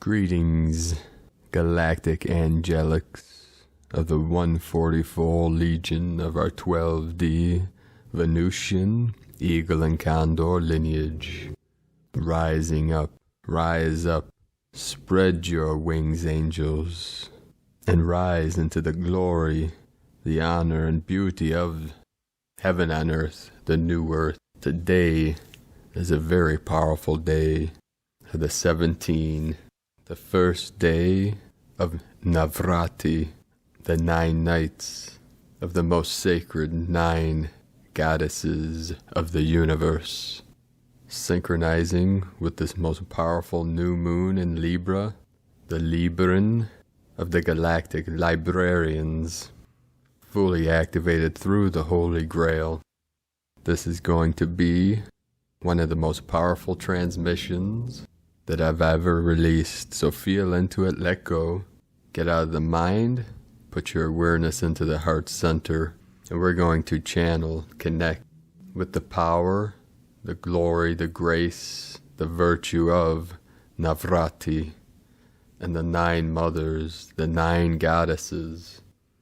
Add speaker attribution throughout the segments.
Speaker 1: Greetings, galactic angelics of the 144 Legion of our 12D Venusian Eagle and Condor lineage. Rising up, rise up, spread your wings, angels, and rise into the glory, the honor, and beauty of heaven on earth, the new earth. Today is a very powerful day, the 17th. The first day of Navratri, the 9 nights of the most sacred 9 goddesses of the universe. Synchronizing with this most powerful new moon in Libra, the Libran of the galactic librarians, fully activated through the Holy Grail. This is going to be one of the most powerful transmissions that I've ever released. So feel into it, let go, get out of the mind, put your awareness into the heart center, and we're going to channel, connect with the power, the glory, the grace, the virtue of Navratri and the 9 mothers, the 9 goddesses.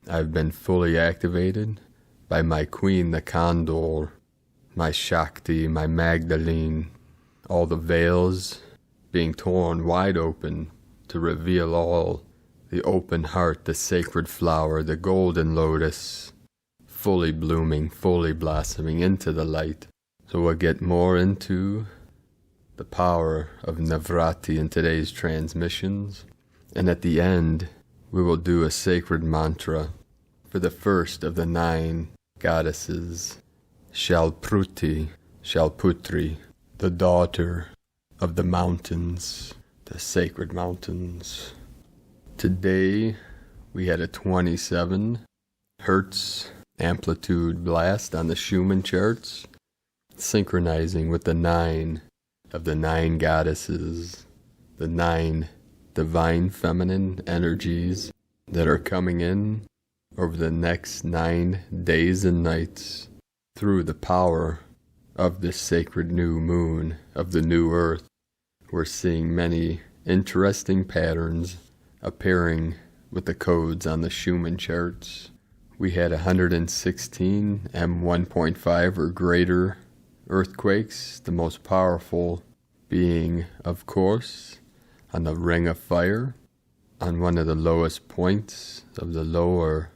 Speaker 1: I've been fully activated by my queen, the Condor, my Shakti, my Magdalene, all the veils being torn wide open to reveal all, the open heart, the sacred flower, the golden lotus, fully blooming, fully blossoming into the light. So we'll get more into the power of Navratri in today's transmissions. And at the end, we will do a sacred mantra for the first of the 9 goddesses, ShailPutri, the daughter of the mountains, the sacred mountains. Today we had a 27 hertz amplitude blast on the Schumann charts, synchronizing with the 9 of the 9 goddesses, the 9 divine feminine energies that are coming in over the next 9 days and nights through the power of this sacred new moon, of the new earth. We're seeing many interesting patterns appearing with the codes on the Schumann charts. We had 116 M1.5 or greater earthquakes, the most powerful being, of course, on the Ring of Fire, on one of the lowest points of the lower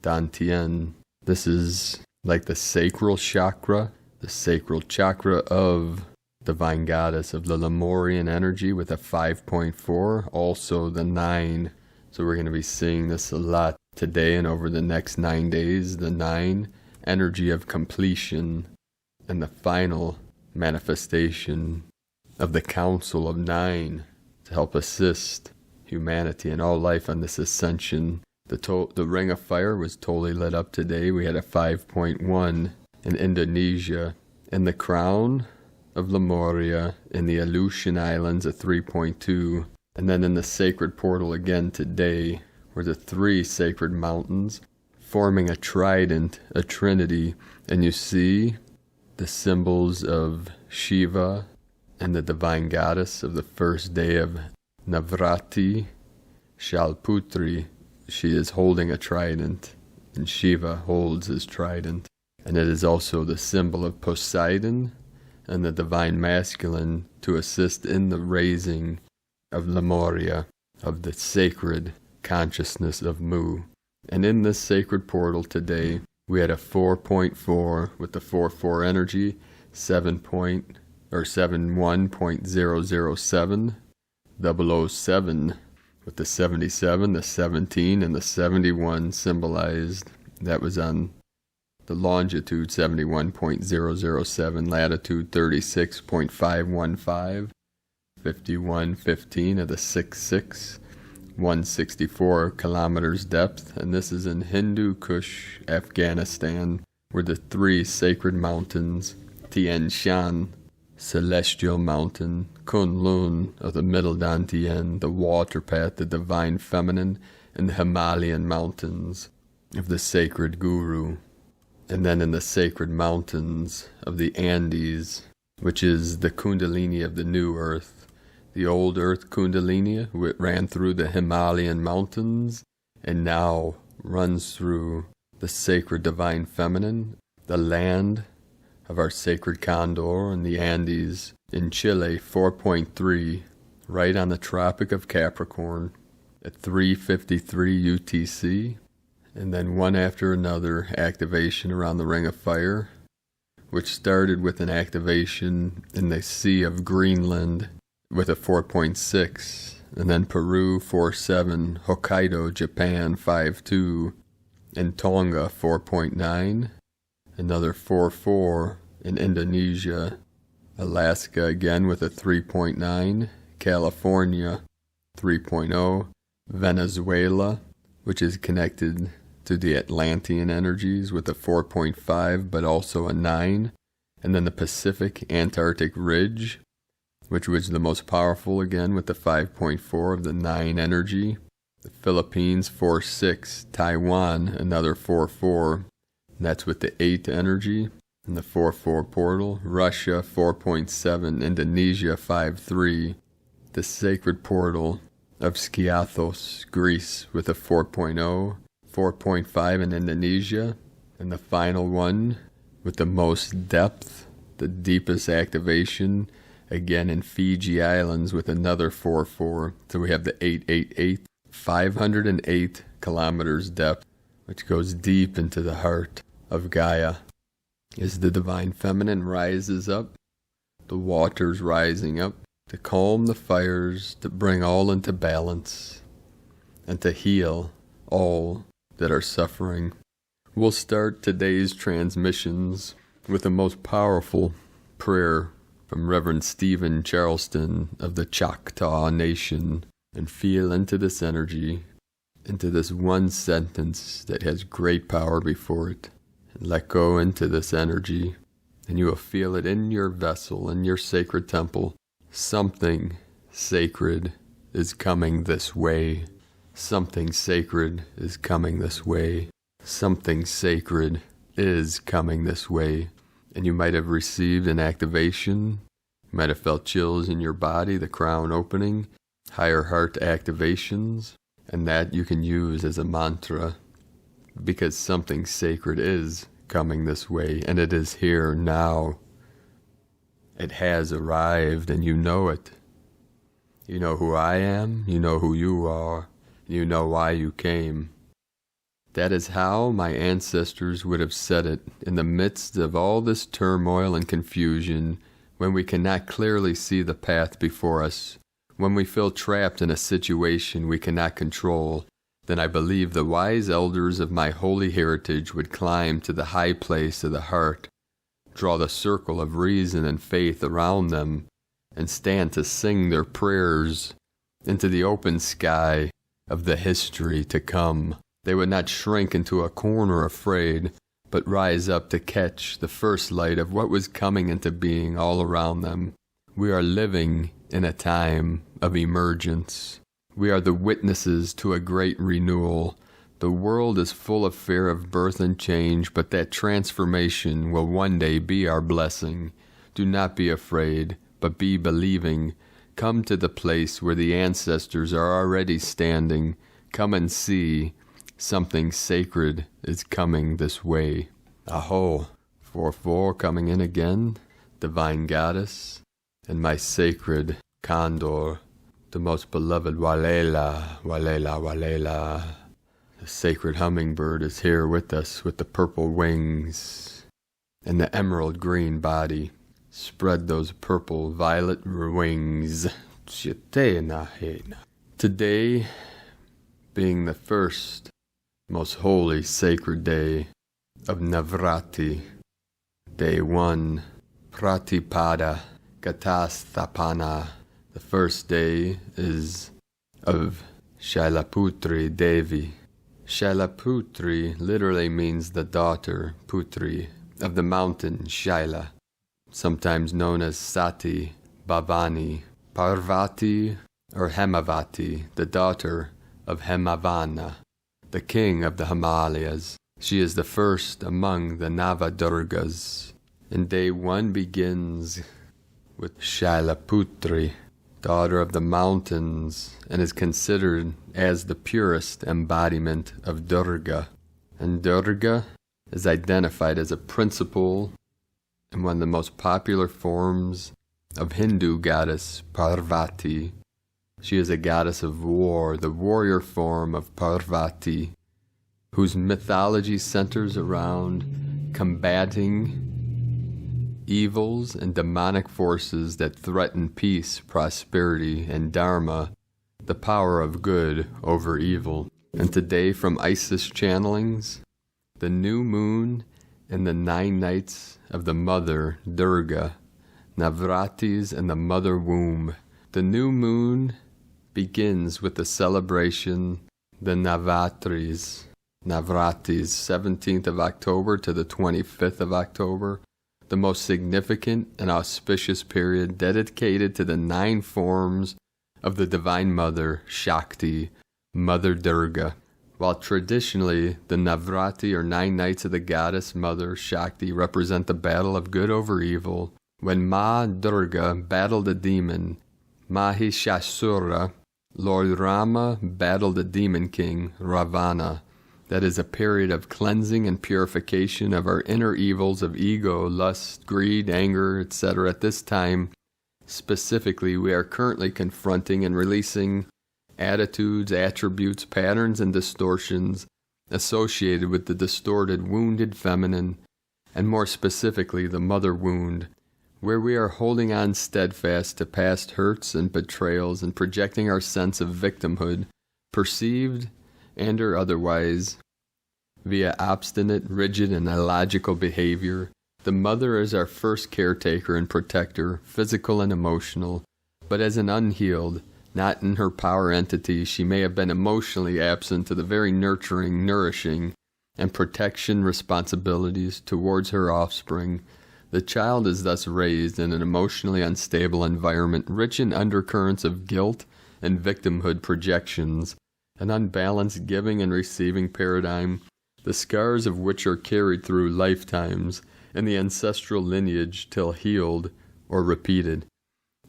Speaker 1: Dantian. This is like the sacral chakra, the sacral chakra of Divine Goddess of the Lemurian energy with a 5.4, also the 9. So we're going to be seeing this a lot today and over the next 9 days, the 9 energy of completion and the final manifestation of the Council of 9 to help assist humanity and all life on this ascension. The Ring of Fire was totally lit up today. We had a 5.1 in Indonesia, in the crown of Lemuria, in the Aleutian Islands, a 3.2, and then in the sacred portal again today were the 3 sacred mountains forming a trident, a trinity, and you see the symbols of Shiva and the divine goddess of the first day of Navratri, ShailPutri. She is holding a trident, and Shiva holds his trident. And it is also the symbol of Poseidon and the divine masculine to assist in the raising of Lemuria, of the sacred consciousness of Mu. And in this sacred portal today, we had a 4.4 with the 4-4 energy, 71.007, 007 with the 77, the 17, and the 71 symbolized. That was on the longitude 71.007, latitude 36.515, 5115 of the 66, 164 kilometers depth, and this is in Hindu Kush, Afghanistan, where the 3 sacred mountains, Tian Shan, Celestial Mountain, Kunlun of the Middle Dantian, the Water Path, the Divine Feminine, and the Himalayan Mountains of the Sacred Guru. And then in the sacred mountains of the Andes, which is the Kundalini of the New Earth, The old earth Kundalini, which ran through the Himalayan mountains and now runs through the sacred divine feminine, the land of our sacred condor in the Andes in Chile, 4.3, right on the Tropic of Capricorn at 3:53 UTC, and then one after another activation around the Ring of Fire, which started with an activation in the Sea of Greenland with a 4.6, and then Peru 4.7, Hokkaido, Japan 5.2, and Tonga 4.9, another 4.4 in Indonesia, Alaska again with a 3.9, California 3.0, Venezuela, which is connected to the Atlantean energies with a 4.5 but also a 9, and then the Pacific Antarctic Ridge, which was the most powerful again with the 5.4 of the 9 energy, the Philippines 4.6, Taiwan another 4.4, and that's with the 8 energy, and the 4.4 portal, Russia 4.7, Indonesia 5.3, the sacred portal of Skiathos, Greece with a 4.0, 4.5 in Indonesia, and the final one with the most depth, the deepest activation, again in Fiji Islands with another 4.4. So we have the 888, 508 kilometers depth, which goes deep into the heart of Gaia. As the divine feminine rises up, the waters rising up, to calm the fires, to bring all into balance, and to heal all that are suffering. We'll start today's transmissions with the most powerful prayer from Reverend Stephen Charleston of the Choctaw Nation, and feel into this energy, into this one sentence that has great power before it, and let go into this energy, and you will feel it in your vessel, in your sacred temple. Something sacred is coming this way. Something sacred is coming this way. Something sacred is coming this way. And you might have received an activation. You might have felt chills in your body, the crown opening, higher heart activations, and that you can use as a mantra, because something sacred is coming this way, and it is here now. It has arrived, and you know it. You know who I am, you know who you are, you know why you came. That is how my ancestors would have said it in the midst of all this turmoil and confusion, when we cannot clearly see the path before us, when we feel trapped in a situation we cannot control. Then I believe the wise elders of my holy heritage would climb to the high place of the heart, draw the circle of reason and faith around them, and stand to sing their prayers into the open sky of the history to come. They would not shrink into a corner afraid, but rise up to catch the first light of what was coming into being all around them. We are living in a time of emergence. We are the witnesses to a great renewal. The world is full of fear of birth and change, but that transformation will one day be our blessing. Do not be afraid, but be believing. Come to the place where the ancestors are already standing. Come and see. Something sacred is coming this way. Aho, 4-4 coming in again, divine goddess, and my sacred condor, the most beloved Walela, Walela, Walela. The sacred hummingbird is here with us with the purple wings and the emerald green body. Spread those purple violet wings. Today being the first most holy sacred day of Navratri, day 1, Pratipada Katastapana. The first day is of ShailPutri Devi. ShailPutri literally means the daughter, Putri, of the mountain Shaila, sometimes known as Sati, Bhavani, Parvati, or Hemavati, the daughter of Hemavana, the king of the Himalayas. She is the first among the Navadurgas. And day 1 begins with ShailPutri, daughter of the mountains, and is considered as the purest embodiment of Durga. And Durga is identified as a principal and one of the most popular forms of Hindu goddess Parvati. She is a goddess of war, the warrior form of Parvati, whose mythology centers around combating evils and demonic forces that threaten peace, prosperity, and dharma, the power of good over evil. And today, from Isis channelings, the new moon and the 9 nights of the mother Durga, Navratris and the mother womb. The new moon begins with the celebration, the Navratris, 17th of October to the 25th of October, the most significant and auspicious period dedicated to the 9 forms of the Divine Mother, Shakti, Mother Durga. While traditionally the Navratri or 9 nights of the goddess Mother Shakti represent the battle of good over evil, when Ma Durga battled a demon, Mahishasura, Lord Rama battled the demon king, Ravana. That is a period of cleansing and purification of our inner evils of ego, lust, greed, anger, etc. At this time, specifically, we are currently confronting and releasing attitudes, attributes, patterns, and distortions associated with the distorted, wounded feminine, and more specifically, the mother wound, where we are holding on steadfast to past hurts and betrayals and projecting our sense of victimhood, perceived and or otherwise, via obstinate, rigid, and illogical behavior. The mother is our first caretaker and protector, physical and emotional, but as an unhealed, not in her power entity, she may have been emotionally absent to the very nurturing, nourishing, and protection responsibilities towards her offspring. The child is thus raised in an emotionally unstable environment, rich in undercurrents of guilt and victimhood projections, an unbalanced giving and receiving paradigm, the scars of which are carried through lifetimes and the ancestral lineage till healed or repeated.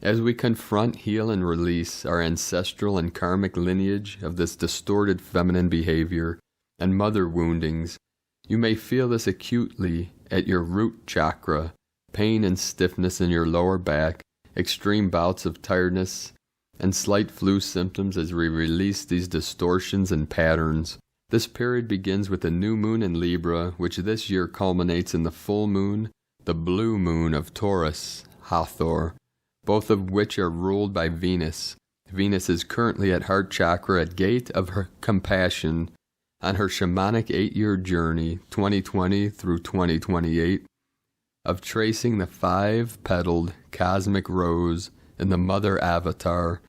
Speaker 1: As we confront, heal, and release our ancestral and karmic lineage of this distorted feminine behavior and mother woundings, you may feel this acutely at your root chakra, pain and stiffness in your lower back, extreme bouts of tiredness, and slight flu symptoms as we release these distortions and patterns. This period begins with the new moon in Libra, which this year culminates in the full moon, the blue moon of Taurus, Hathor, both of which are ruled by Venus. Venus is currently at heart chakra at gate of her compassion on her shamanic 8-year journey, 2020 through 2028, of tracing the 5-petaled cosmic rose in the mother avatar.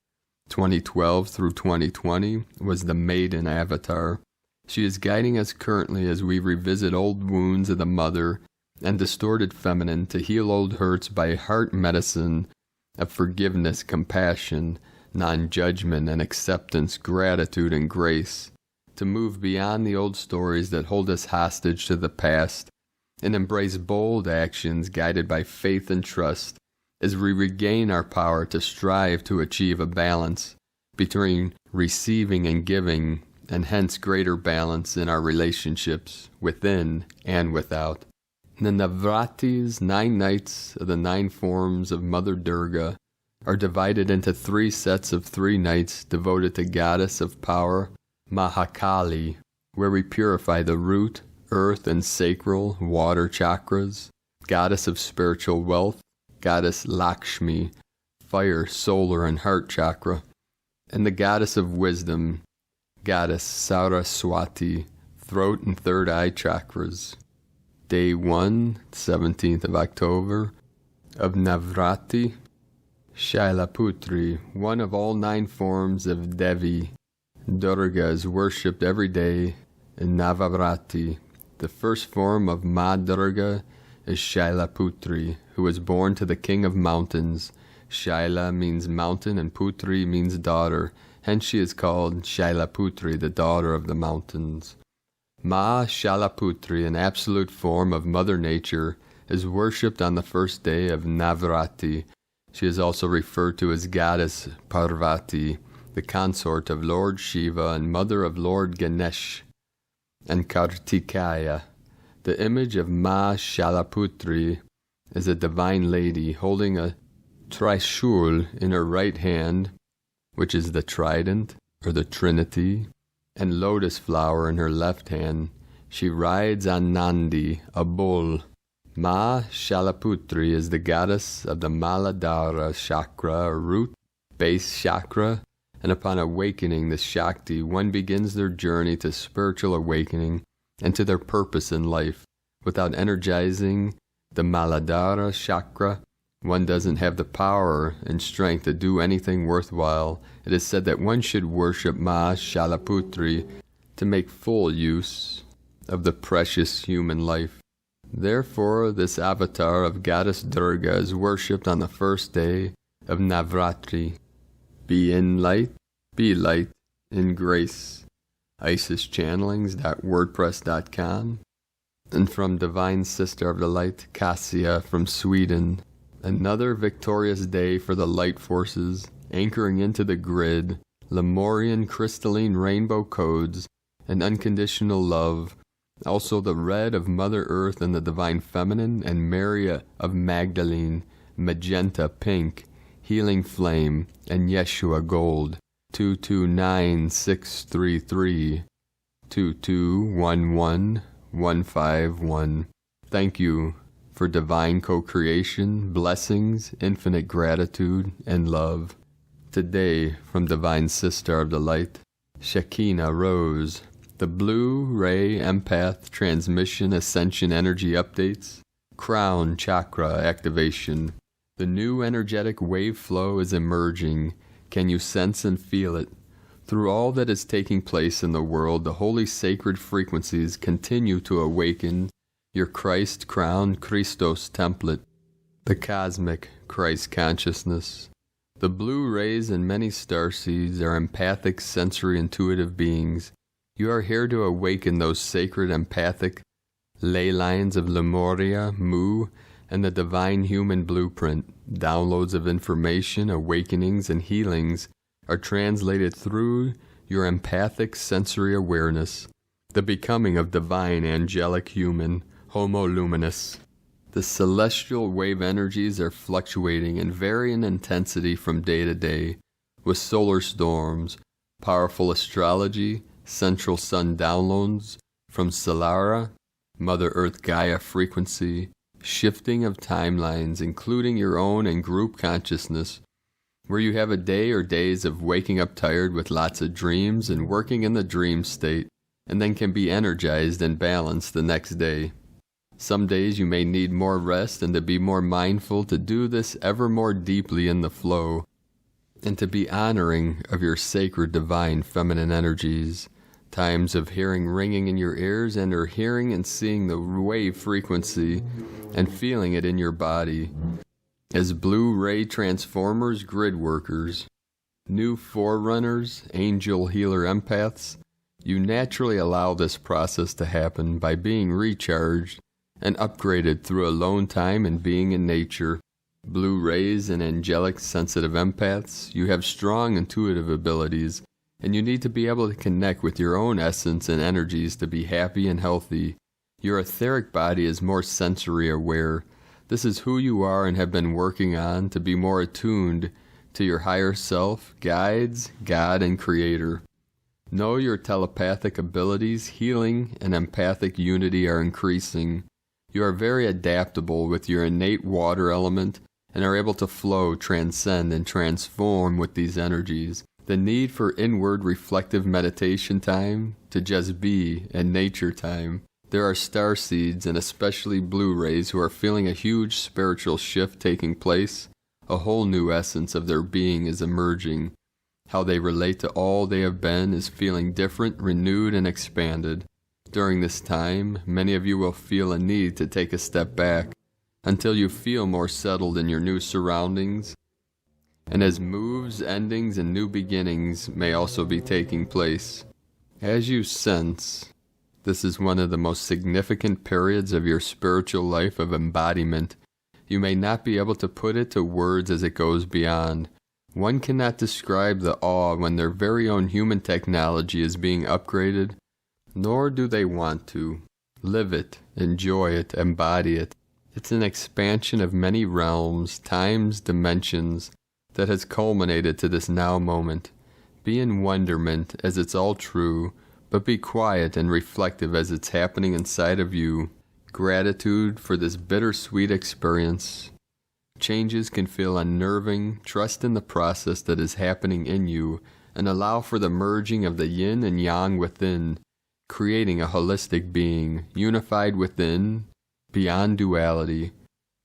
Speaker 1: 2012 through 2020 was the maiden avatar. She is guiding us currently as we revisit old wounds of the mother and distorted feminine to heal old hurts by heart medicine of forgiveness, compassion, non-judgment and acceptance, gratitude and grace, to move beyond the old stories that hold us hostage to the past and embrace bold actions guided by faith and trust as we regain our power to strive to achieve a balance between receiving and giving, and hence greater balance in our relationships within and without. The Navratris, 9 nights of the 9 forms of Mother Durga, are divided into 3 sets of 3 nights devoted to Goddess of Power, Mahakali, where we purify the root, earth, and sacral water chakras, Goddess of Spiritual Wealth, Goddess Lakshmi, fire, solar, and heart chakra, and the Goddess of Wisdom, Goddess Saraswati, throat and third eye chakras. Day 1, 17th of October, of Navratri, ShailPutri, one of all 9 forms of Devi. Durga is worshipped every day in Navratri. The first form of Ma Durga is ShailPutri, who was born to the king of mountains. Shaila means mountain and Putri means daughter, hence she is called ShailPutri, the daughter of the mountains. Ma ShailPutri, an absolute form of Mother Nature, is worshipped on the first day of Navratri. She is also referred to as Goddess Parvati, the consort of Lord Shiva and mother of Lord Ganesh, and Kartikaya. The image of Ma ShailPutri is a divine lady holding a Trishul in her right hand, which is the trident or the Trinity, and lotus flower in her left hand. She rides on Nandi, a bull. Ma ShailPutri is the goddess of the Muladhara chakra, or root base chakra, and upon awakening the Shakti, one begins their journey to spiritual awakening and to their purpose in life. Without energizing the Muladhara chakra, one doesn't have the power and strength to do anything worthwhile. It is said that one should worship Ma ShailPutri to make full use of the precious human life. Therefore, this avatar of Goddess Durga is worshipped on the first day of Navratri. Be in light, be light in grace. Isischannelings.wordpress.com. And from Divine Sister of the Light, Cassia from Sweden. Another victorious day for the light forces, anchoring into the grid, Lemurian crystalline rainbow codes, and unconditional love. Also the red of Mother Earth and the Divine Feminine, and Maria of Magdalene, magenta pink, healing flame, and Yeshua gold. 229633 2211151. Thank you for divine co-creation, blessings, infinite gratitude, and love. Today, from Divine Sister of the Light, Shekinah Rose. The Blue Ray Empath Transmission Ascension Energy Updates. Crown Chakra Activation. The new energetic wave flow is emerging. Can you sense and feel it? Through all that is taking place in the world, the holy sacred frequencies continue to awaken your Christ crown Christos template, the cosmic Christ consciousness. The blue rays and many starseeds are empathic, sensory, intuitive beings. You are here to awaken those sacred empathic ley lines of Lemuria, Mu, and the divine human blueprint. Downloads of information, awakenings, and healings are translated through your empathic sensory awareness, the becoming of divine angelic human, Homo Luminous. The celestial wave energies are fluctuating and vary in intensity from day to day, with solar storms, powerful astrology, central sun downloads from Solara, Mother Earth Gaia frequency, shifting of timelines, including your own and group consciousness, where you have a day or days of waking up tired with lots of dreams and working in the dream state, and then can be energized and balanced the next day. Some days you may need more rest and to be more mindful to do this ever more deeply in the flow, and to be honoring of your sacred divine feminine energies. Times of hearing ringing in your ears and or hearing and seeing the wave frequency and feeling it in your body. As blue ray transformers, grid workers, new forerunners, angel healer empaths, you naturally allow this process to happen by being recharged and upgraded through alone time and being in nature. Blue rays and angelic sensitive empaths, you have strong intuitive abilities, and you need to be able to connect with your own essence and energies to be happy and healthy. Your etheric body is more sensory aware. This is who you are and have been working on to be more attuned to your higher self, guides, God, and Creator. Know your telepathic abilities, healing, and empathic unity are increasing. You are very adaptable with your innate water element and are able to flow, transcend, and transform with these energies. The need for inward reflective meditation time to just be and nature time. There are starseeds and especially blue rays who are feeling a huge spiritual shift taking place. A whole new essence of their being is emerging. How they relate to all they have been is feeling different, renewed, and expanded. During this time, many of you will feel a need to take a step back until you feel more settled in your new surroundings, and as moves, endings, and new beginnings may also be taking place. As you sense, this is one of the most significant periods of your spiritual life of embodiment. You may not be able to put it to words as it goes beyond. One cannot describe the awe when their very own human technology is being upgraded, nor do they want to. Live it, enjoy it, embody it. It's an expansion of many realms, times, dimensions that has culminated to this now moment. Be in wonderment as it's all true, but be quiet and reflective as it's happening inside of you. Gratitude for this bittersweet experience. Changes can feel unnerving. Trust in the process that is happening in you and allow for the merging of the yin and yang within, creating a holistic being, unified within, beyond duality.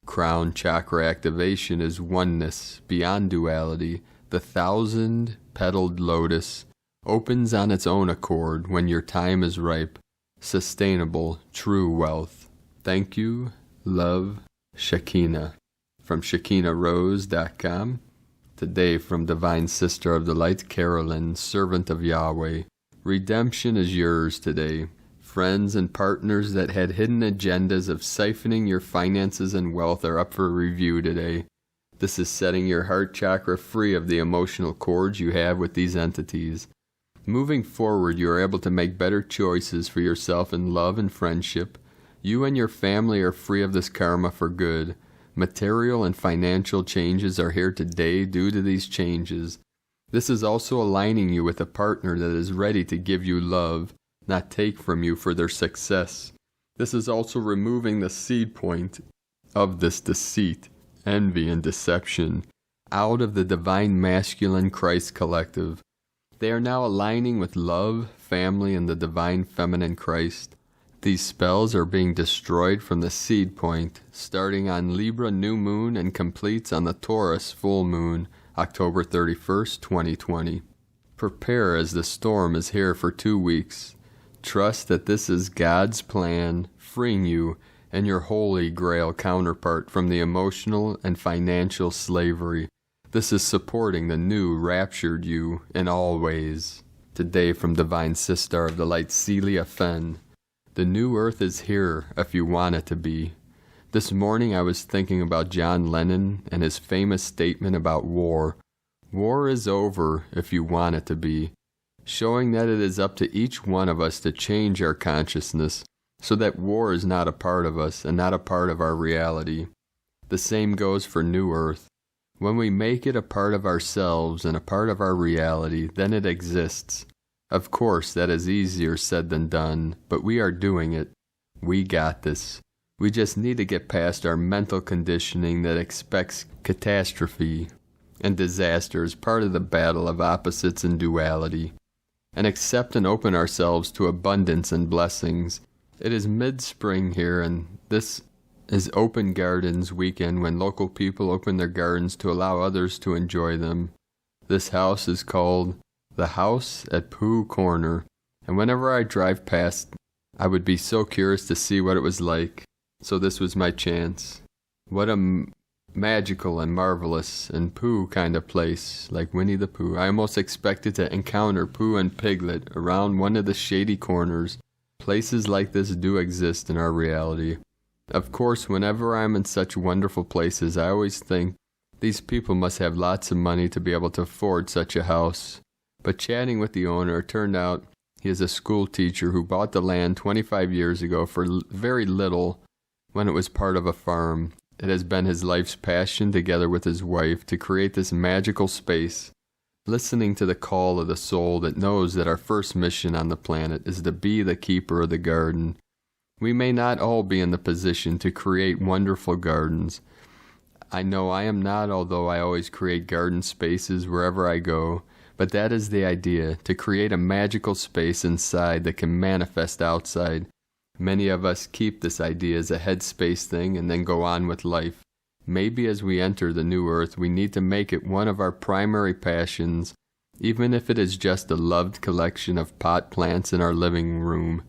Speaker 1: Crown chakra activation is oneness, beyond duality. The 1,000-petaled lotus opens on its own accord when your time is ripe. Sustainable, true wealth. Thank you, love, Shekinah. From ShekinahRose.com. Today from Divine Sister of the Light, Carolyn, Servant of Yahweh. Redemption is yours today. Friends and partners that had hidden agendas of siphoning your finances and wealth are up for review today. This is setting your heart chakra free of the emotional cords you have with these entities. Moving forward, you are able to make better choices for yourself in love and friendship. You and your family are free of this karma for good. Material and financial changes are here today due to these changes. This is also aligning you with a partner that is ready to give you love, not take from you for their success. This is also removing the seed point of this deceit, envy, and deception out of the divine masculine Christ collective. They are now aligning with love, family, and the divine feminine Christ. These spells are being destroyed from the seed point, starting on Libra new moon and completes on the Taurus full moon, October 31st, 2020. Prepare as the storm is here for 2 weeks. Trust that this is God's plan, freeing you and your holy grail counterpart from the emotional and financial slavery. This is supporting the new raptured you in all ways. Today from Divine Sister of the Light, Celia Fenn. The new earth is here if you want it to be. This morning I was thinking about John Lennon and his famous statement about war. War is over if you want it to be, showing that it is up to each one of us to change our consciousness so that war is not a part of us and not a part of our reality. The same goes for New Earth. When we make it a part of ourselves and a part of our reality, then it exists. Of course, that is easier said than done, but we are doing it. We got this. We just need to get past our mental conditioning that expects catastrophe and disaster as part of the battle of opposites and duality, and accept and open ourselves to abundance and blessings. It is mid-spring here, and this is Open Gardens weekend when local people open their gardens to allow others to enjoy them. This house is called The House at Pooh Corner, and whenever I drive past, I would be so curious to see what it was like, so this was my chance. What a magical and marvelous and Pooh kind of place, like Winnie the Pooh. I almost expected to encounter Pooh and Piglet around one of the shady corners. Places like this do exist in our reality. Of course, whenever I'm in such wonderful places, I always think these people must have lots of money to be able to afford such a house. But chatting with the owner, it turned out he is a school teacher who bought the land 25 years ago for very little when it was part of a farm. It has been his life's passion, together with his wife, to create this magical space, listening to the call of the soul that knows that our first mission on the planet is to be the keeper of the garden. We may not all be in the position to create wonderful gardens. I know I am not, although I always create garden spaces wherever I go, but that is the idea, to create a magical space inside that can manifest outside. Many of us keep this idea as a headspace thing and then go on with life. Maybe as we enter the new earth, we need to make it one of our primary passions, even if it is just a loved collection of pot plants in our living room.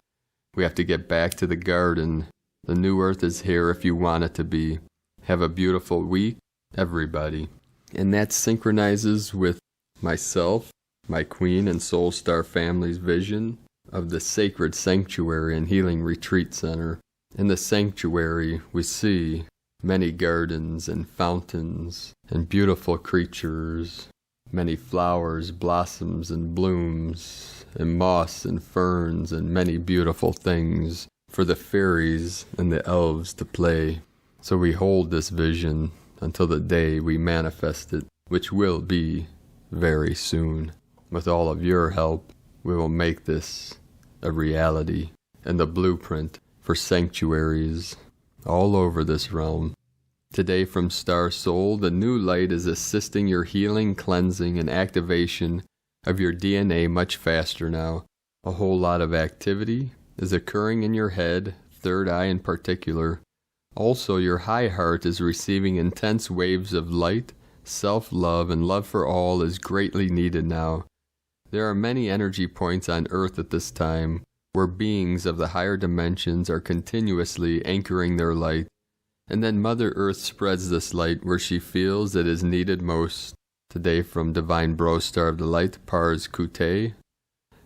Speaker 1: We have to get back to the garden. The new earth is here if you want it to be. Have a beautiful week, everybody. And that synchronizes with myself, my Queen and Soul Star family's vision of the Sacred Sanctuary and Healing Retreat Center. In the sanctuary, we see many gardens and fountains and beautiful creatures, many flowers, blossoms, and blooms, and moss and ferns, and many beautiful things for the fairies and the elves to play. So we hold this vision until the day we manifest it, which will be very soon. With all of your help, we will make this a reality and the blueprint for sanctuaries all over this realm. Today from Star Soul, the new light is assisting your healing, cleansing, and activation of your DNA much faster now. A whole lot of activity is occurring in your head, third eye in particular. Also, your high heart is receiving intense waves of light, self-love, and love for all is greatly needed now. There are many energy points on Earth at this time where beings of the higher dimensions are continuously anchoring their light, and then Mother Earth spreads this light where she feels it is needed most. Today from Divine Bro Star of the Light, Pars Kute,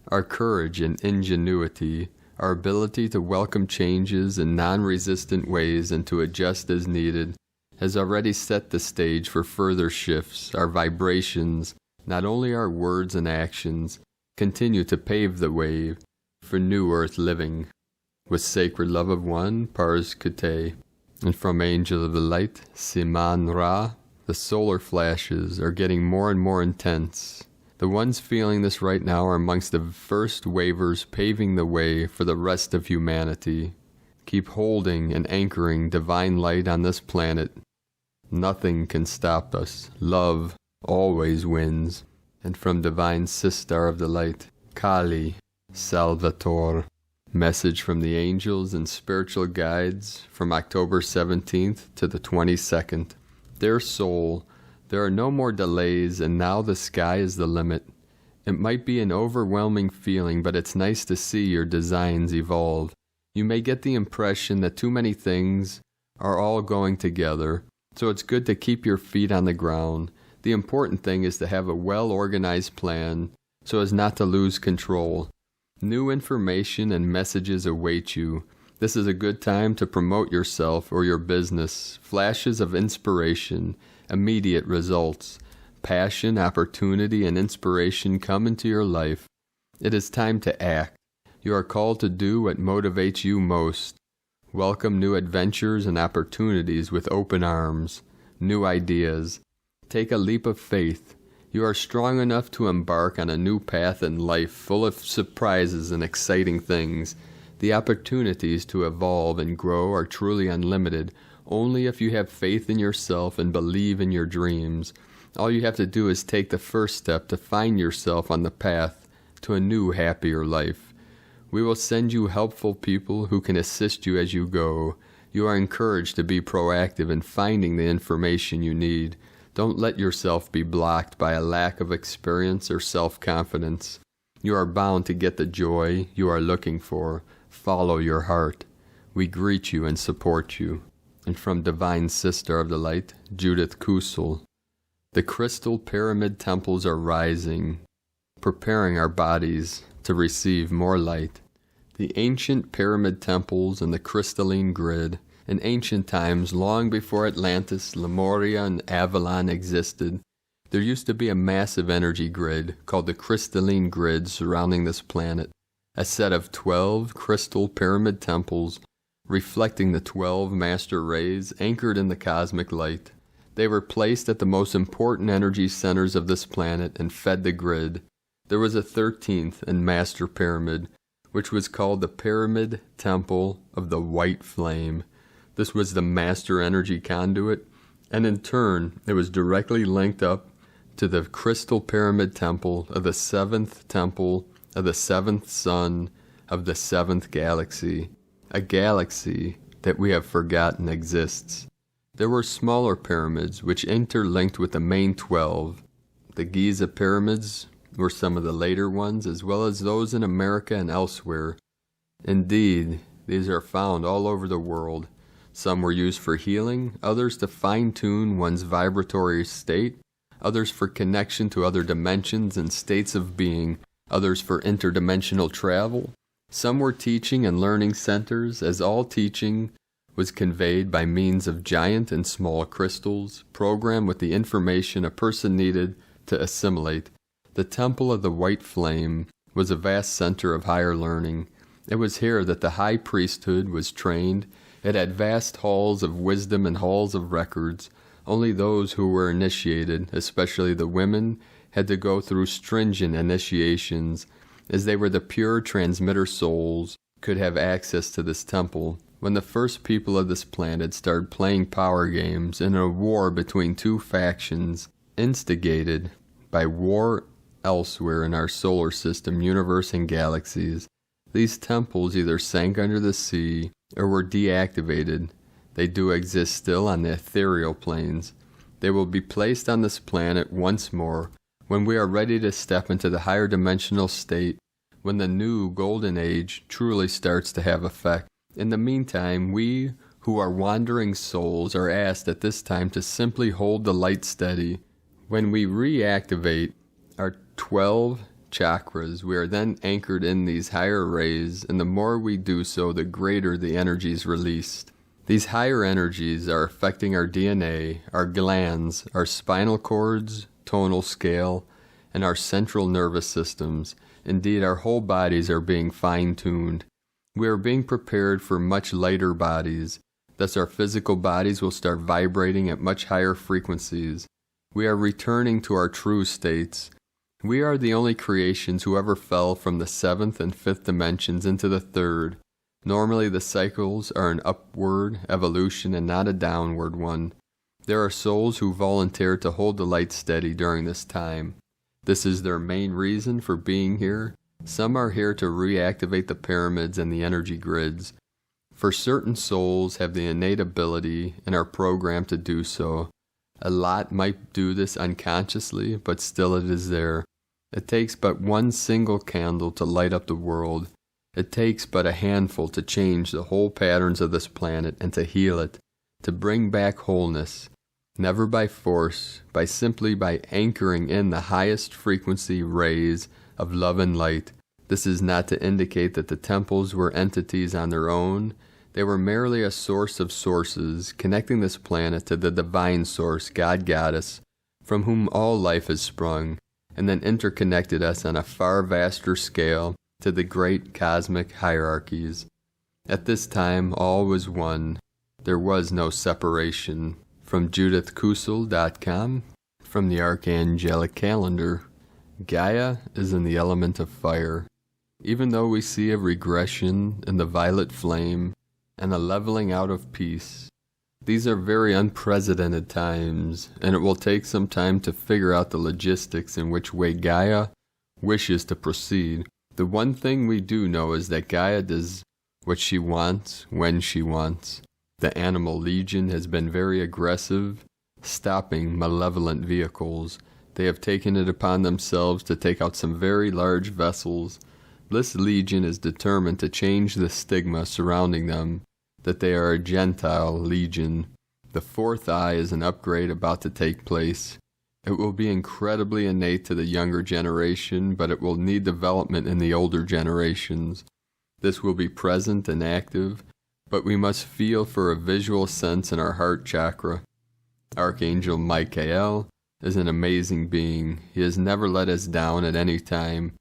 Speaker 1: our courage and ingenuity, our ability to welcome changes in non-resistant ways and to adjust as needed, has already set the stage for further shifts. Our vibrations, not only our words and actions, continue to pave the way for new earth living. With sacred love of one, Pars Kute. And from Angel of the Light, Siman Ra, the solar flashes are getting more and more intense. The ones feeling this right now are amongst the first wavers paving the way for the rest of humanity. Keep holding and anchoring divine light on this planet. Nothing can stop us. Love always wins. And from Divine Sistar of the Light, Kali, Salvatore. Message from the angels and spiritual guides from October 17th to the 22nd. Dear soul, there are no more delays, and now the sky is the limit. It might be an overwhelming feeling, but it's nice to see your designs evolve. You may get the impression that too many things are all going together, so it's good to keep your feet on the ground. The important thing is to have a well-organized plan so as not to lose control. New information and messages await you. This is a good time to promote yourself or your business. Flashes of inspiration, immediate results, passion, opportunity, and inspiration come into your life. It is time to act. You are called to do what motivates you most. Welcome new adventures and opportunities with open arms. New ideas. Take a leap of faith. You are strong enough to embark on a new path in life full of surprises and exciting things. The opportunities to evolve and grow are truly unlimited, only if you have faith in yourself and believe in your dreams. All you have to do is take the first step to find yourself on the path to a new, happier life. We will send you helpful people who can assist you as you go. You are encouraged to be proactive in finding the information you need. Don't let yourself be blocked by a lack of experience or self-confidence. You are bound to get the joy you are looking for. Follow your heart. We greet you and support you. And from Divine Sister of the Light, Judith Kusel, the crystal pyramid temples are rising, preparing our bodies to receive more light. The ancient pyramid temples and the crystalline grid. In ancient times, long before Atlantis, Lemuria, and Avalon existed, there used to be a massive energy grid called the crystalline grid surrounding this planet, a set of 12 crystal pyramid temples reflecting the 12 master rays anchored in the cosmic light. They were placed at the most important energy centers of this planet and fed the grid. There was a 13th and master pyramid, which was called the Pyramid Temple of the White Flame. This was the master energy conduit, and in turn, it was directly linked up to the crystal pyramid temple of the 7th temple of the 7th sun of the 7th galaxy, a galaxy that we have forgotten exists. There were smaller pyramids which interlinked with the main 12. The Giza pyramids were some of the later ones, as well as those in America and elsewhere. Indeed, these are found all over the world. Some were used for healing, others to fine-tune one's vibratory state, others for connection to other dimensions and states of being, others for interdimensional travel. Some were teaching and learning centers, as all teaching was conveyed by means of giant and small crystals, programmed with the information a person needed to assimilate. The Temple of the White Flame was a vast center of higher learning. It was here that the high priesthood was trained. It had vast halls of wisdom and halls of records. Only those who were initiated, especially the women, had to go through stringent initiations, as they were the pure transmitter souls, could have access to this temple. When the first people of this planet started playing power games in a war between two factions, instigated by war elsewhere in our solar system, universe, and galaxies, these temples either sank under the sea or were deactivated. They do exist still on the ethereal planes. They will be placed on this planet once more when we are ready to step into the higher dimensional state, when the new golden age truly starts to have effect. In the meantime, we who are wandering souls are asked at this time to simply hold the light steady. When we reactivate our 12 chakras, we are then anchored in these higher rays, and the more we do so, the greater the energies released. These higher energies are affecting our DNA, our glands, our spinal cords, tonal scale, and our central nervous systems. Indeed, our whole bodies are being fine-tuned. We are being prepared for much lighter bodies. Thus our physical bodies will start vibrating at much higher frequencies. We are returning to our true states. We are the only creations who ever fell from the 7th and 5th dimensions into the 3rd. Normally the cycles are an upward evolution and not a downward one. There are souls who volunteer to hold the light steady during this time. This is their main reason for being here. Some are here to reactivate the pyramids and the energy grids. For certain souls have the innate ability and are programmed to do so. A lot might do this unconsciously, but still it is there. It takes but one single candle to light up the world. It takes but a handful to change the whole patterns of this planet and to heal it, to bring back wholeness, never by force, simply by anchoring in the highest frequency rays of love and light. This is not to indicate that the temples were entities on their own. They were merely a source of sources, connecting this planet to the divine source, God Goddess, from whom all life has sprung, and then interconnected us on a far vaster scale to the great cosmic hierarchies. At this time, all was one. There was no separation. From JudithKusel.com, from the Archangelic Calendar, Gaia is in the element of fire. Even though we see a regression in the violet flame and a leveling out of peace, these are very unprecedented times, and it will take some time to figure out the logistics in which way Gaia wishes to proceed. The one thing we do know is that Gaia does what she wants, when she wants. The Animal Legion has been very aggressive, stopping malevolent vehicles. They have taken it upon themselves to take out some very large vessels. This Legion is determined to change the stigma surrounding them, that they are a Gentile Legion. The fourth eye is an upgrade about to take place. It will be incredibly innate to the younger generation, but it will need development in the older generations. This will be present and active, but we must feel for a visual sense in our heart chakra. Archangel Michael is an amazing being. He has never let us down at any time.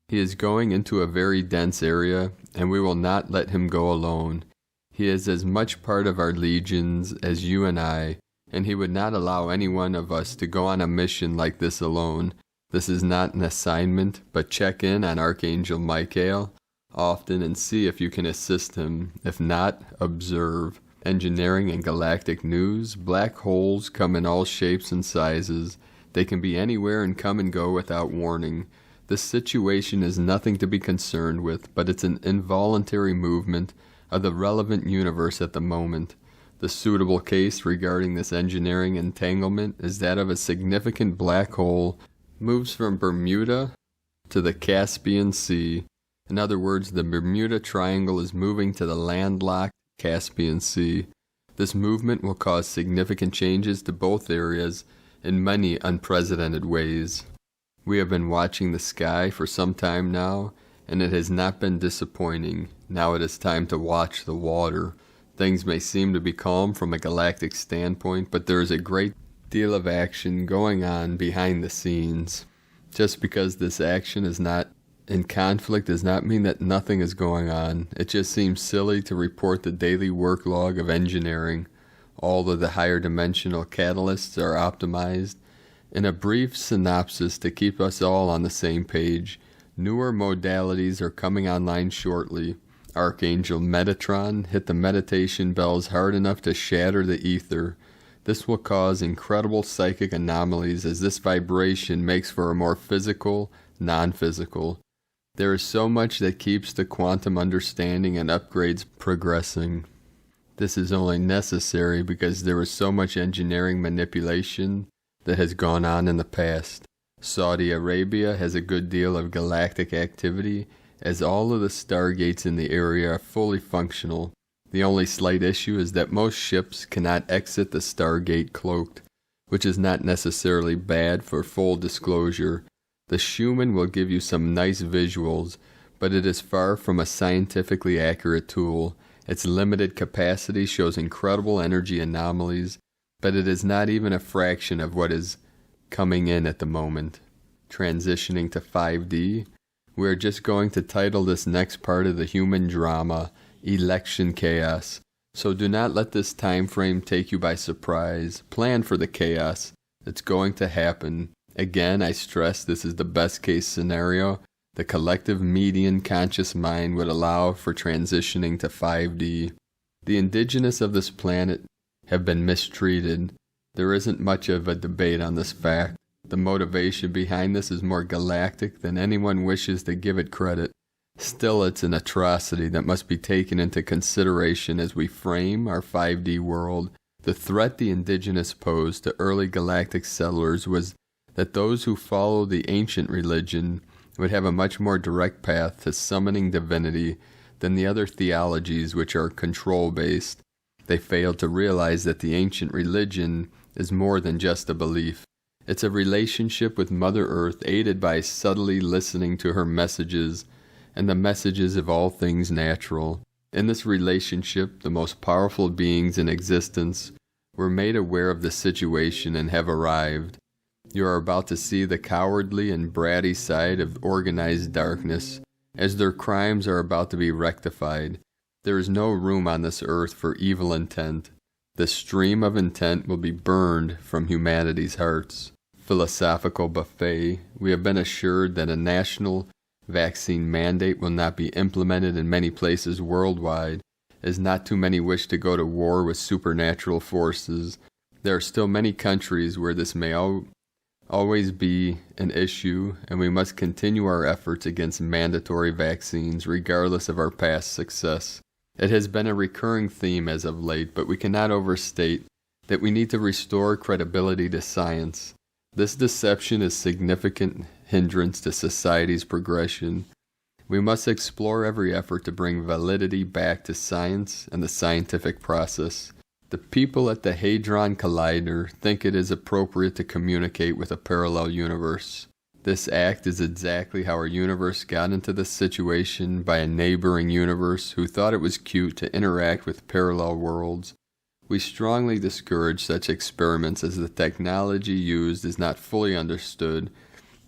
Speaker 1: He is going into a very dense area, and we will not let him go alone. He is as much part of our legions as you and I, and he would not allow any one of us to go on a mission like this alone. This is not an assignment, but check in on Archangel Michael often and see if you can assist him. If not, observe. Engineering and galactic news. Black holes come in all shapes and sizes. They can be anywhere and come and go without warning. This situation is nothing to be concerned with, but it's an involuntary movement of the relevant universe at the moment. The suitable case regarding this engineering entanglement is that of a significant black hole moves from Bermuda to the Caspian Sea. In other words, the Bermuda Triangle is moving to the landlocked Caspian Sea. This movement will cause significant changes to both areas in many unprecedented ways. We have been watching the sky for some time now, and it has not been disappointing. Now it is time to watch the water. Things may seem to be calm from a galactic standpoint, but there is a great deal of action going on behind the scenes. Just because this action is not in conflict does not mean that nothing is going on. It just seems silly to report the daily work log of engineering. All of the higher dimensional catalysts are optimized. In a brief synopsis to keep us all on the same page, newer modalities are coming online shortly. Archangel Metatron hit the meditation bells hard enough to shatter the ether. This will cause incredible psychic anomalies as this vibration makes for a more physical, non-physical. There is so much that keeps the quantum understanding and upgrades progressing. This is only necessary because there is so much engineering manipulation that has gone on in the past. Saudi Arabia has a good deal of galactic activity, as all of the stargates in the area are fully functional. The only slight issue is that most ships cannot exit the stargate cloaked, which is not necessarily bad. For full disclosure, the Schumann will give you some nice visuals, but it is far from a scientifically accurate tool. Its limited capacity shows incredible energy anomalies, but it is not even a fraction of what is coming in at the moment. Transitioning to 5D, we are just going to title this next part of the human drama, Election Chaos. So do not let this time frame take you by surprise. Plan for the chaos. It's going to happen. Again, I stress this is the best case scenario. The collective median conscious mind would allow for transitioning to 5D. The indigenous of this planet have been mistreated. There isn't much of a debate on this fact. The motivation behind this is more galactic than anyone wishes to give it credit. Still, it's an atrocity that must be taken into consideration as we frame our 5D world. The threat the indigenous posed to early galactic settlers was that those who follow the ancient religion would have a much more direct path to summoning divinity than the other theologies which are control-based. They failed to realize that the ancient religion is more than just a belief. It's a relationship with Mother Earth aided by subtly listening to her messages and the messages of all things natural. In this relationship, the most powerful beings in existence were made aware of the situation and have arrived. You are about to see the cowardly and bratty side of organized darkness, as their crimes are about to be rectified. There is no room on this earth for evil intent. The stream of intent will be burned from humanity's hearts. Philosophical buffet, we have been assured that a national vaccine mandate will not be implemented in many places worldwide, as not too many wish to go to war with supernatural forces. There are still many countries where this may always be an issue, and we must continue our efforts against mandatory vaccines regardless of our past success. It has been a recurring theme as of late, but we cannot overstate that we need to restore credibility to science. This deception is a significant hindrance to society's progression. We must explore every effort to bring validity back to science and the scientific process. The people at the Hadron Collider think it is appropriate to communicate with a parallel universe. This act is exactly how our universe got into this situation by a neighboring universe who thought it was cute to interact with parallel worlds. We strongly discourage such experiments as the technology used is not fully understood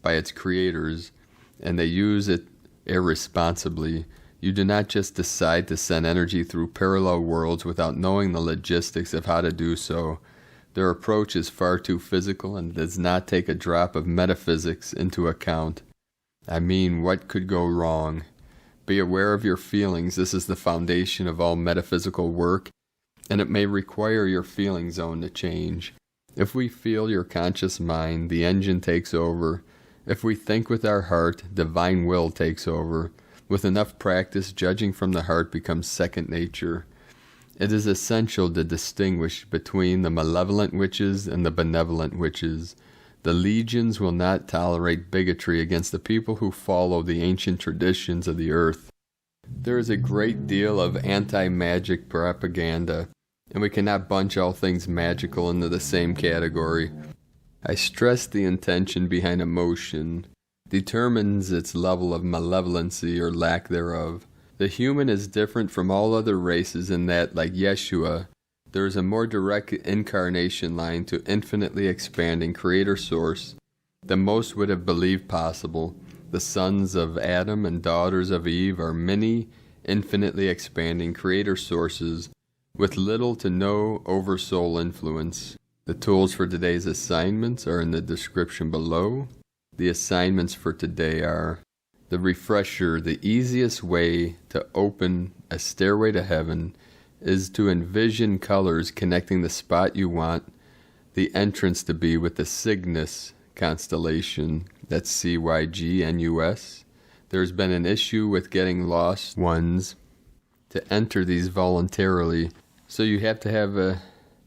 Speaker 1: by its creators, and they use it irresponsibly. You do not just decide to send energy through parallel worlds without knowing the logistics of how to do so. Their approach is far too physical and does not take a drop of metaphysics into account. I mean, what could go wrong? Be aware of your feelings. This is the foundation of all metaphysical work, and it may require your feeling zone to change. If we feel your conscious mind, the engine takes over. If we think with our heart, divine will takes over. With enough practice, judging from the heart becomes second nature. It is essential to distinguish between the malevolent witches and the benevolent witches. The legions will not tolerate bigotry against the people who follow the ancient traditions of the earth. There is a great deal of anti-magic propaganda, and we cannot bunch all things magical into the same category. I stress the intention behind emotion determines its level of malevolency or lack thereof. The human is different from all other races in that, like Yeshua, there is a more direct incarnation line to infinitely expanding creator source than most would have believed possible. The sons of Adam and daughters of Eve are many infinitely expanding creator sources with little to no oversoul influence. The tools for today's assignments are in the description below. The assignments for today are the refresher. The easiest way to open a stairway to heaven is to envision colors connecting the spot you want the entrance to be with the Cygnus constellation. That's CYGNUS. There's been an issue with getting lost ones to enter these voluntarily, so you have to have a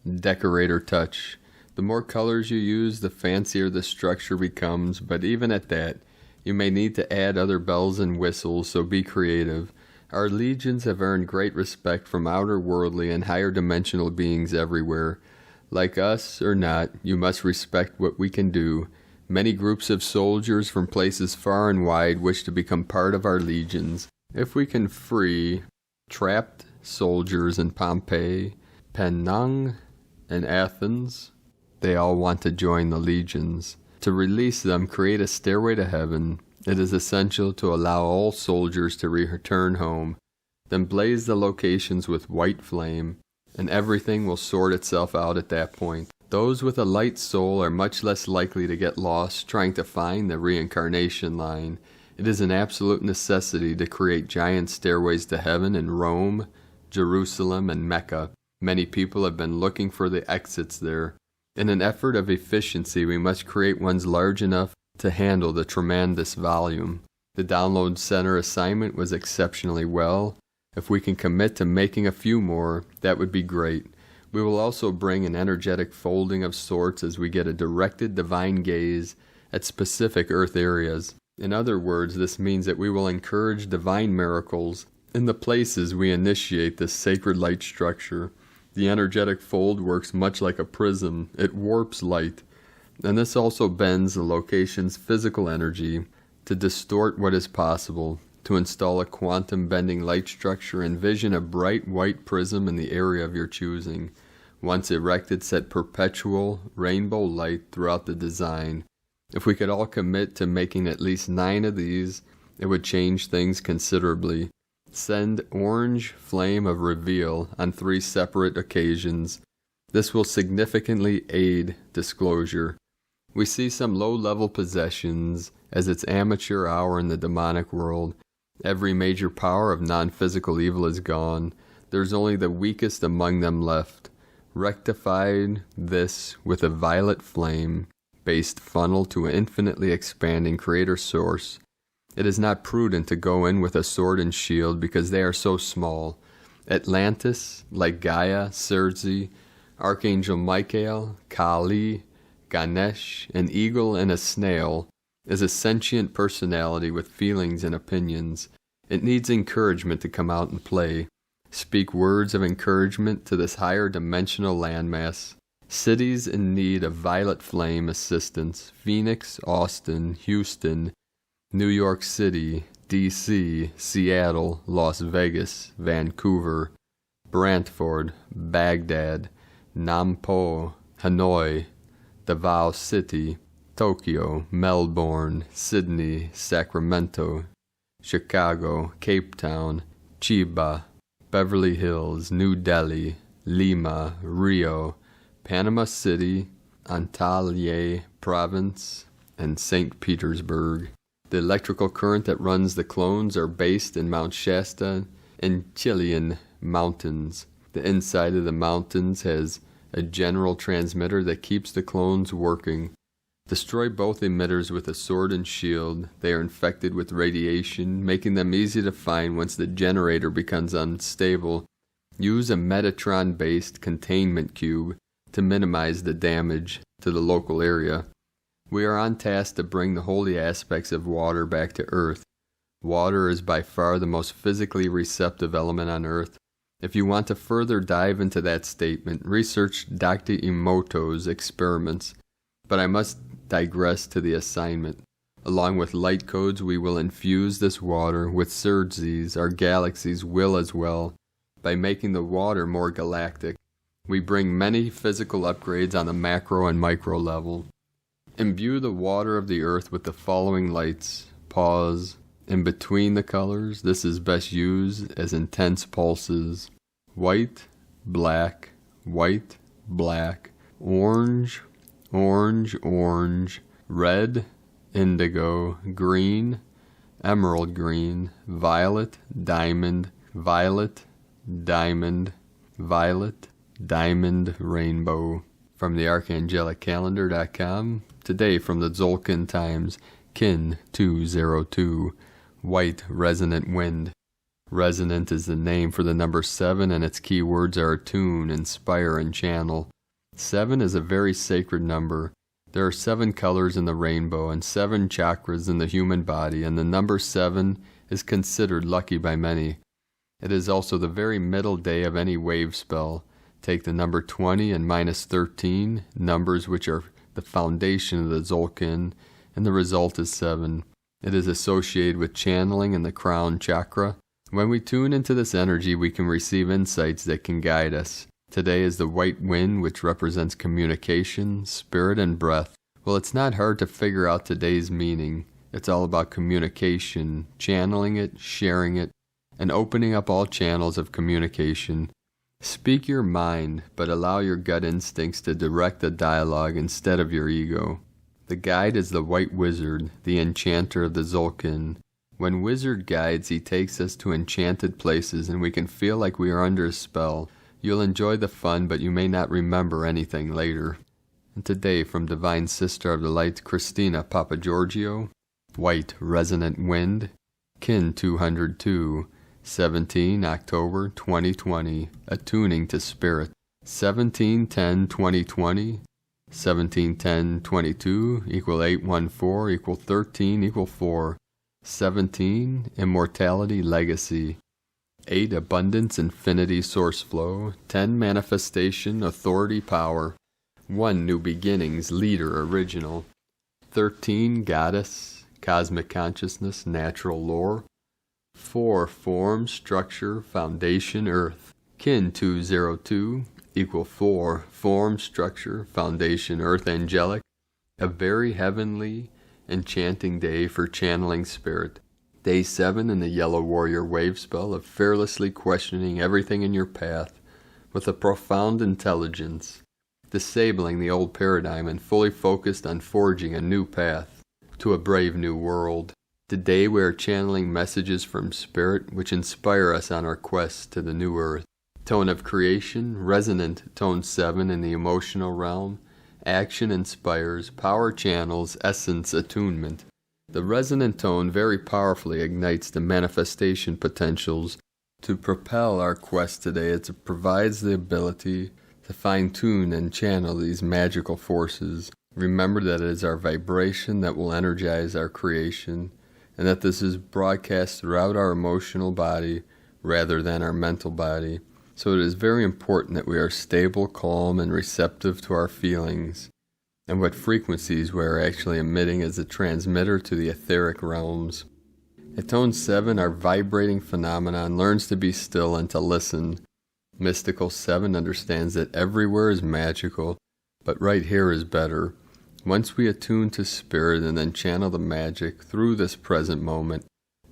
Speaker 1: decorator touch. The more colors you use, the fancier the structure becomes, but even at that, you may need to add other bells and whistles, so be creative. Our legions have earned great respect from outer worldly and higher dimensional beings everywhere. Like us or not, you must respect what we can do. Many groups of soldiers from places far and wide wish to become part of our legions. If we can free trapped soldiers in Pompeii, Penang, and Athens, they all want to join the legions. To release them, create a stairway to heaven. It is essential to allow all soldiers to return home. Then blaze the locations with white flame, and everything will sort itself out at that point. Those with a light soul are much less likely to get lost trying to find the reincarnation line. It is an absolute necessity to create giant stairways to heaven in Rome, Jerusalem, and Mecca. Many people have been looking for the exits there. In an effort of efficiency, we must create ones large enough to handle the tremendous volume. The download center assignment was exceptionally well. If we can commit to making a few more, that would be great. We will also bring an energetic folding of sorts as we get a directed divine gaze at specific earth areas. In other words, this means that we will encourage divine miracles in the places we initiate this sacred light structure. The energetic fold works much like a prism. It warps light, and this also bends the location's physical energy to distort what is possible. To install a quantum bending light structure, envision a bright white prism in the area of your choosing. Once erected, set perpetual rainbow light throughout the design. If we could all commit to making at least 9 of these, it would change things considerably. Send orange flame of reveal on 3 separate occasions. This will significantly aid disclosure. We see some low-level possessions as its amateur hour in the demonic world. Every major power of non-physical evil is gone. There's only the weakest among them left. Rectified this with a violet flame-based funnel to an infinitely expanding creator source. It is not prudent to go in with a sword and shield because they are so small. Atlantis, like Gaia, Circe, Archangel Michael, Kali, Ganesh, an eagle and a snail, is a sentient personality with feelings and opinions. It needs encouragement to come out and play. Speak words of encouragement to this higher dimensional landmass. Cities in need of violet flame assistance: Phoenix, Austin, Houston, New York City, D.C., Seattle, Las Vegas, Vancouver, Brantford, Baghdad, Nampo, Hanoi, Davao City, Tokyo, Melbourne, Sydney, Sacramento, Chicago, Cape Town, Chiba, Beverly Hills, New Delhi, Lima, Rio, Panama City, Antalya Province, and St. Petersburg. The electrical current that runs the clones are based in Mount Shasta and Chilean mountains. The inside of the mountains has a general transmitter that keeps the clones working. Destroy both emitters with a sword and shield. They are infected with radiation, making them easy to find once the generator becomes unstable. Use a Metatron-based containment cube to minimize the damage to the local area. We are on task to bring the holy aspects of water back to Earth. Water is by far the most physically receptive element on Earth. If you want to further dive into that statement, research Dr. Emoto's experiments. But I must digress to the assignment. Along with light codes, we will infuse this water with surges. Our galaxies will as well. By making the water more galactic, we bring many physical upgrades on the macro and micro level. Imbue the water of the earth with the following lights. Pause. In between the colors, this is best used as intense pulses. White, black, white, black, orange, orange, orange, red, indigo, green, emerald green, violet, diamond, violet, diamond, violet, diamond, rainbow. From the archangelicalendar.com, today from the Tzolk'in Times, Kin 202, white resonant wind. Resonant is the name for the number 7, and its keywords are attune, inspire, and channel. 7 is a very sacred number. There are 7 colors in the rainbow and 7 chakras in the human body, and the number 7 is considered lucky by many. It is also the very middle day of any wave spell. Take the number 20 and minus 13, numbers which are the foundation of the Tzolk'in, and the result is 7. It is associated with channeling in the crown chakra. When we tune into this energy, we can receive insights that can guide us. Today is the white wind, which represents communication, spirit, and breath. Well, it's not hard to figure out today's meaning. It's all about communication, channeling it, sharing it, and opening up all channels of communication. Speak your mind, but allow your gut instincts to direct the dialogue instead of your ego. The guide is the white wizard, the enchanter of the Tzolk'in. When wizard guides, he takes us to enchanted places, and we can feel like we are under a spell. You'll enjoy the fun, but you may not remember anything later. And today, from Divine Sister of the Light, Christina Papagiorgio, white resonant wind, Kin 202, 17 October 2020, attuning to spirit. 17-10-2020, 17-10-22 equal 814 equal 13 equal 4. 17 immortality legacy. 8 abundance infinity source flow. 10 manifestation authority power. 1 new beginnings leader original. 13 goddess cosmic consciousness natural lore. 4 form structure foundation earth. Kin 202 equal 4 form structure foundation earth angelic. A very heavenly enchanting day for channeling spirit. Day 7 in the Yellow Warrior wave spell of fearlessly questioning everything in your path with a profound intelligence, disabling the old paradigm and fully focused on forging a new path to a brave new world. Today we are channeling messages from spirit which inspire us on our quest to the new earth. Tone of creation, resonant tone 7 in the emotional realm. Action inspires, power channels, essence attunement. The resonant tone very powerfully ignites the manifestation potentials to propel our quest today. It provides the ability to fine-tune and channel these magical forces. Remember that it is our vibration that will energize our creation, and that this is broadcast throughout our emotional body rather than our mental body. So it is very important that we are stable, calm, and receptive to our feelings, and what frequencies we are actually emitting as a transmitter to the etheric realms. At tone 7, our vibrating phenomenon learns to be still and to listen. Mystical 7 understands that everywhere is magical, but right here is better. Once we attune to spirit and then channel the magic through this present moment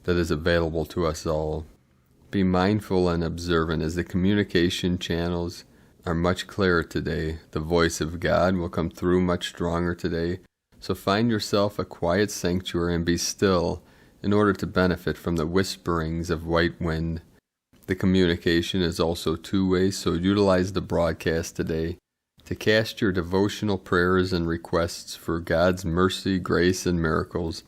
Speaker 1: that is available to us all. Be mindful and observant as the communication channels are much clearer today. The voice of God will come through much stronger today. So find yourself a quiet sanctuary and be still in order to benefit from the whisperings of white wind. The communication is also two-way, so utilize the broadcast today to cast your devotional prayers and requests for God's mercy, grace, and miracles.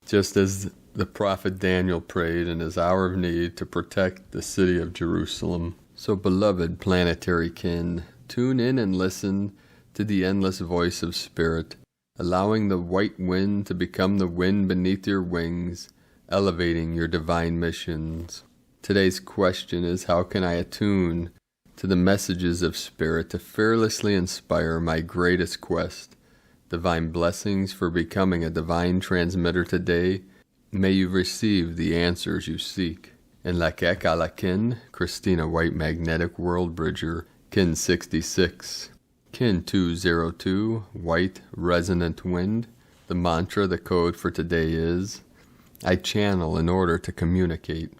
Speaker 1: Just as the prophet Daniel prayed in his hour of need to protect the city of Jerusalem. So beloved planetary kin, tune in and listen to the endless voice of spirit, allowing the white wind to become the wind beneath your wings, elevating your divine missions. Today's question is, how can I attune to the messages of spirit to fearlessly inspire my greatest quest, Divine blessings for becoming a divine transmitter today. May you receive the answers you seek. In Lakek Alakin, Christina White Magnetic World Bridger, Kin 66. Kin 202, White Resonant Wind. The mantra, the code for today is, I channel in order to communicate.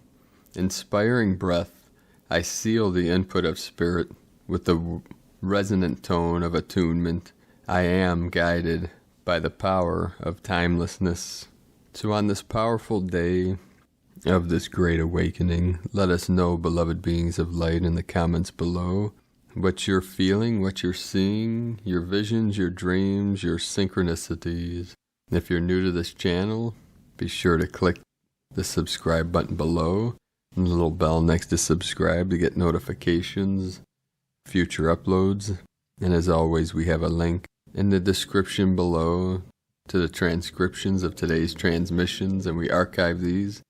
Speaker 1: Inspiring breath, I seal the input of spirit with the resonant tone of attunement. I am guided by the power of timelessness. So on this powerful day of this great awakening, let us know, beloved beings of light, in the comments below, what you're feeling, what you're seeing, your visions, your dreams, your synchronicities. If you're new to this channel, be sure to click the subscribe button below and the little bell next to subscribe to get notifications, future uploads. And as always, we have a link in the description below to the transcriptions of today's transmissions, and we archive these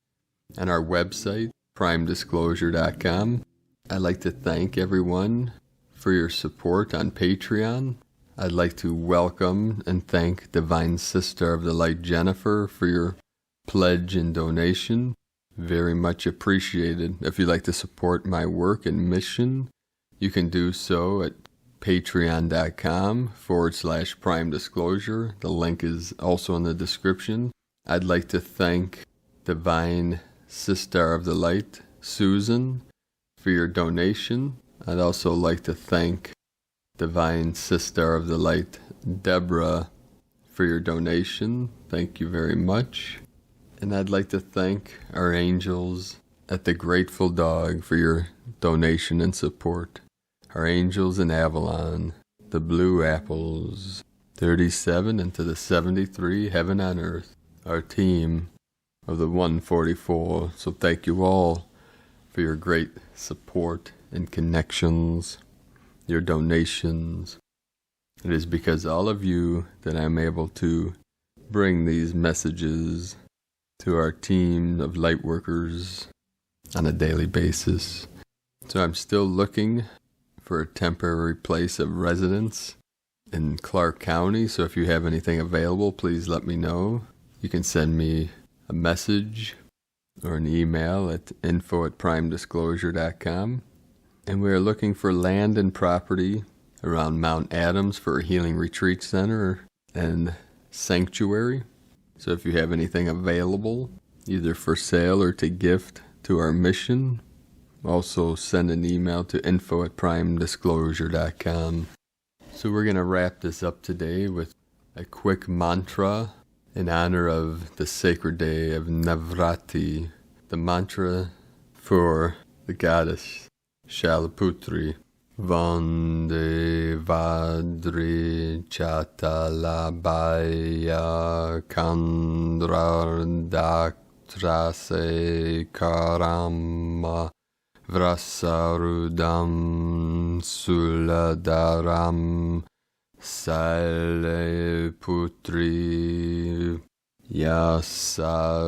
Speaker 1: on our website, primedisclosure.com. I'd like to thank everyone for your support on Patreon. I'd like to welcome and thank Divine Sister of the Light Jennifer for your pledge and donation. Very much appreciated. If you'd like to support my work and mission, you can do so at patreon.com/Prime Disclosure. The link is also in the description. I'd like to thank Divine Sister of the Light, Susan, for your donation. I'd also like to thank Divine Sister of the Light, Deborah, for your donation. Thank you very much. And I'd like to thank our angels at the Grateful Dog for your donation and support. Our angels in Avalon, the Blue Apples, 37 into the 73, Heaven on Earth, our team of the 144. So thank you all for your great support and connections, your donations. It is because all of you that I'm able to bring these messages to our team of light workers on a daily basis. So I'm still looking for a temporary place of residence in Clark County. So if you have anything available, please let me know. You can send me a message or an email at info@primedisclosure.com. And we are looking for land and property around Mount Adams for a healing retreat center and sanctuary. So if you have anything available, either for sale or to gift to our mission, also send an email to info@primedisclosure.com. So we're going to wrap this up today with a quick mantra in honor of the sacred day of Navratri, the mantra for the goddess ShailPutri. Vande Vadri Chatalabaya Kandradaktrase Karama Vrasarudam Suladaram ShailPutri Yasavinim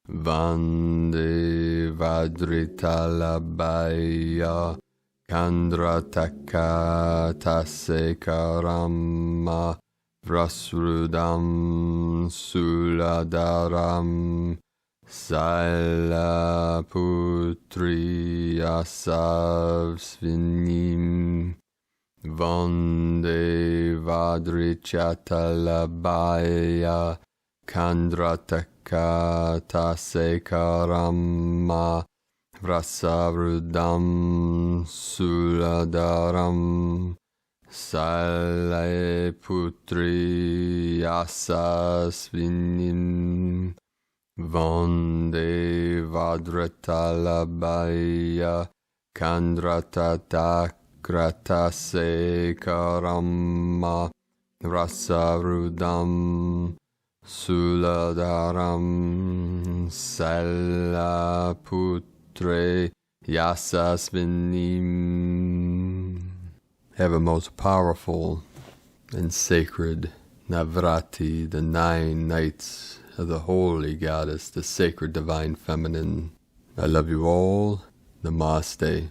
Speaker 1: Vande Vadritalabaya Kandratakatasekaramma Vrasrudam Suladaram ShailPutri Asavsvinim Vande Vadrichatalabaya Kandratakatasekaramma Vrasarudam Suladaram ShailPutri Asasvinim Vande Vadratalabaya Kandratatakratasekarama Vrasarudam Suladaram ShailPutri Yasasvinim. Have a most powerful and sacred Navratri, the 9 nights of the Holy Goddess, the sacred Divine Feminine. I love you all. Namaste.